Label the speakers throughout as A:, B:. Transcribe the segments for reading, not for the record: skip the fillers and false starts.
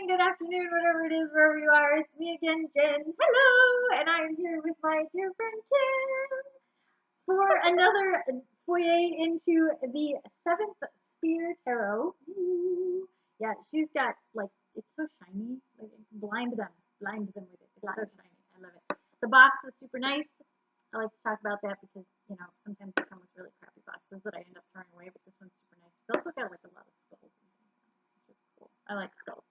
A: morning, good afternoon, whatever it is, wherever you are. It's me again, Jen. Hello! And I'm here with my dear friend Kim for another foyer into the Seventh Sphere Tarot. Ooh. Yeah, she's got, like, it's so shiny. Like, blind them with it. It's so shiny. I love it. The box is super nice. I like to talk about that because, you know, sometimes they come with really crappy boxes that I end up throwing away, but this one's super nice. It's also got, like, a lot of skulls and things, which is cool. I like skulls.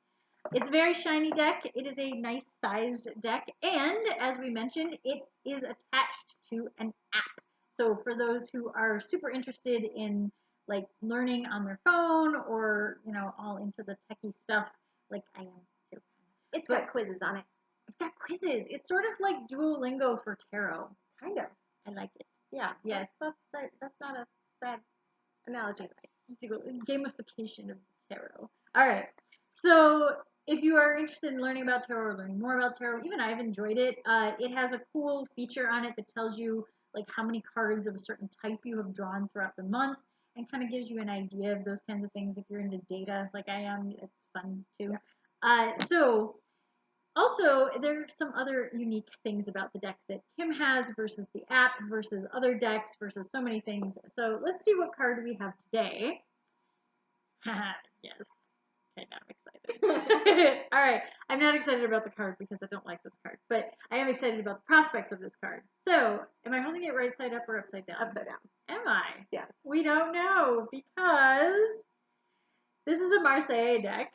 A: It's a very shiny deck. It is a nice sized deck. And as we mentioned, it is attached to an app. So for those who are super interested in like learning on their phone or, you know, all into the techie stuff, like I am too.
B: It's got quizzes on it.
A: It's got quizzes. It's sort of like Duolingo for tarot.
B: Kind of.
A: I like it.
B: Yeah.
A: Yes.
B: That's not a bad analogy.
A: Gamification of the tarot. All right. So if you are interested in learning about tarot or learning more about tarot, even I've enjoyed it. It has a cool feature on it that tells you like how many cards of a certain type you have drawn throughout the month and kind of gives you an idea of those kinds of things. If you're into data like I am, it's fun too. So also, there are some other unique things about the deck that Kim has versus the app versus other decks versus so many things. So let's see what card we have today. Yes. Okay, now I'm excited. All right. I'm not excited about the card because I don't like this card, but I am excited about the prospects of this card. So, am I holding it right side up or upside down?
B: Upside down.
A: Am I?
B: Yes.
A: We don't know because this is a Marseilles deck,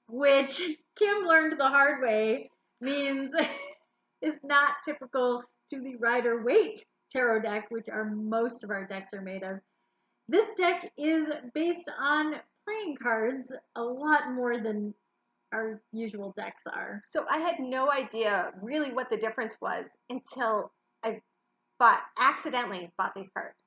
A: which Kim learned the hard way means is not typical to the Rider-Waite tarot deck, which most of our decks are made of. This deck is based on playing cards a lot more than our usual decks are.
B: So I had no idea really what the difference was until I accidentally bought these cards.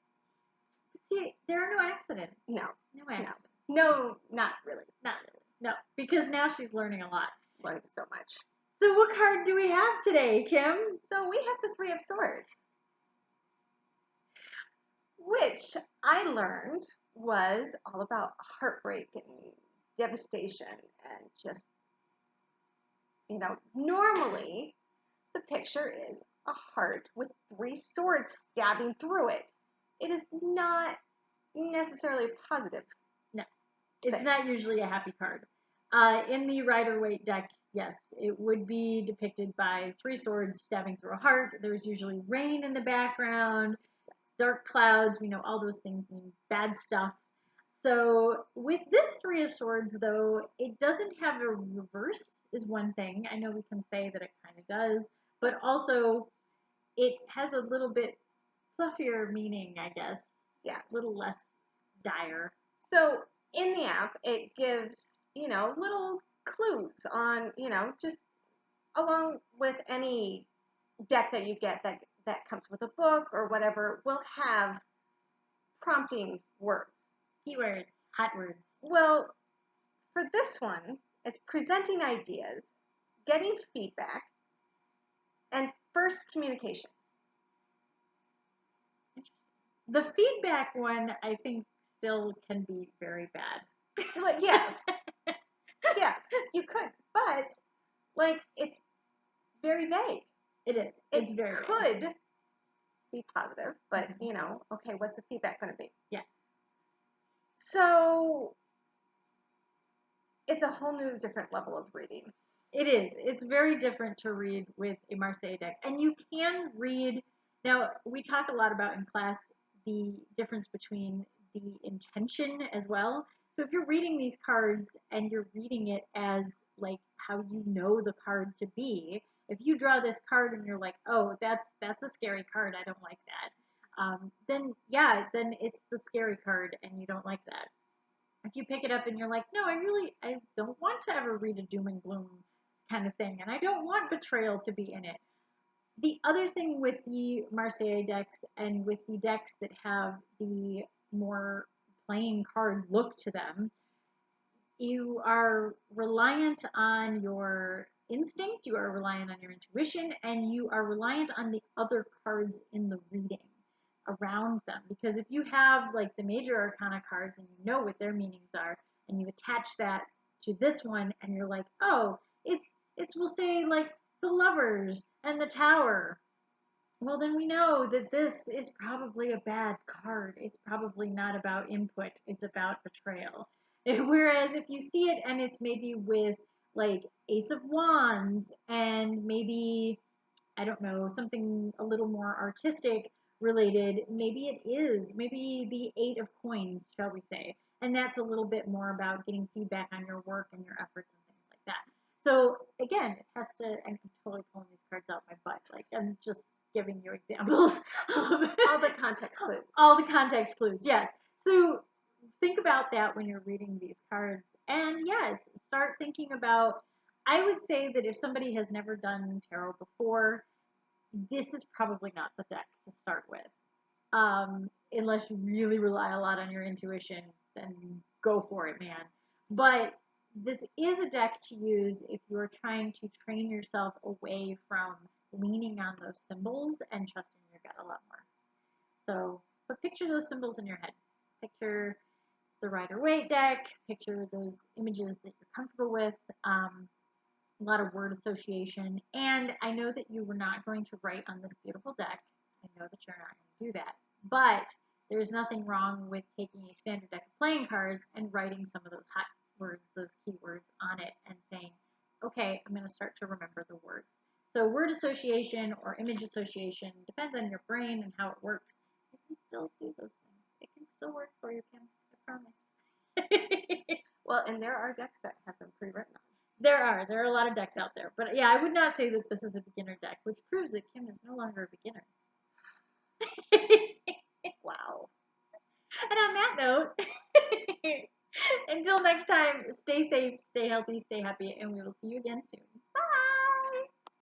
A: See, there are no accidents.
B: No.
A: No accidents.
B: No, not really.
A: Not really. No, because now she's learning a lot.
B: Learning so much.
A: So what card do we have today, Kim?
B: So we have the Three of Swords, which I learned was all about heartbreak and devastation and just, you know, normally the picture is a heart with three swords stabbing through it. It is not necessarily positive.
A: No, it's not usually a happy card. In the Rider-Waite deck, yes, it would be depicted by three swords stabbing through a heart. There's usually rain in the background, dark clouds. We know all those things mean bad stuff. So with this Three of Swords, though, it doesn't have a reverse is one thing. I know we can say that it kind of does, but also it has a little bit fluffier meaning, I guess.
B: Yes.
A: A little less dire.
B: So in the app, it gives, you know, little clues on, you know, just along with any deck that you get that comes with a book or whatever, will have prompting words.
A: Keywords, hot words.
B: Well, for this one, it's presenting ideas, getting feedback, and first communication.
A: The feedback one, I think, still can be very bad.
B: Well, yes. Yes, you could. But, like, it's very vague.
A: It is. It's very
B: vague. It could be positive, but, you know, okay, what's the feedback going to be?
A: Yeah.
B: So, it's a whole new different level of reading.
A: It is. It's very different to read with a Marseilles deck. And you can read, now we talk a lot about in class the difference between the intention as well. So if you're reading these cards and you're reading it as like how you know the card to be, if you draw this card and you're like, oh, that's a scary card, I don't like that, then it's the scary card and you don't like that. If you pick it up and you're like, no, I don't want to ever read a doom and gloom kind of thing, and I don't want betrayal to be in it. The other thing with the Marseilles decks and with the decks that have the more playing card look to them, you are reliant on your instinct, you are reliant on your intuition, and you are reliant on the other cards in the reading around them. Because if you have like the major arcana cards and you know what their meanings are, and you attach that to this one and you're like, oh, it's we'll say like the lovers and the tower. Well, then we know that this is probably a bad card. It's probably not about input, it's about betrayal. Whereas if you see it and it's maybe with like Ace of Wands and maybe, I don't know, something a little more artistic related, maybe it is, maybe the Eight of Coins, shall we say. And that's a little bit more about getting feedback on your work and your efforts and things like that. So again, it has to, I'm totally pulling these cards out my butt. Like I'm just giving you examples.
B: All the context clues.
A: All the context clues, yes. So think about that when you're reading these cards. And yes, start thinking about, I would say that if somebody has never done tarot before, this is probably not the deck to start with. Unless you really rely a lot on your intuition, then go for it, man. But this is a deck to use if you're trying to train yourself away from leaning on those symbols and trusting your gut a lot more. So, but picture those symbols in your head. Picture the Rider-Waite deck. Picture those images that you're comfortable with. A lot of word association. And I know that you were not going to write on this beautiful deck. I know that you're not going to do that. But there's nothing wrong with taking a standard deck of playing cards and writing some of those hot words, those keywords on it and saying, okay, I'm going to start to remember the words. So word association or image association depends on your brain and how it works. You can still do those things. It can still work for you, Kim. I promise.
B: Well, and there are decks that have them pre-written on.
A: There are a lot of decks out there. But yeah, I would not say that this is a beginner deck, which proves that Kim is no longer a beginner.
B: Wow.
A: And on that note, until next time, stay safe, stay healthy, stay happy, and we will see you again soon. Bye!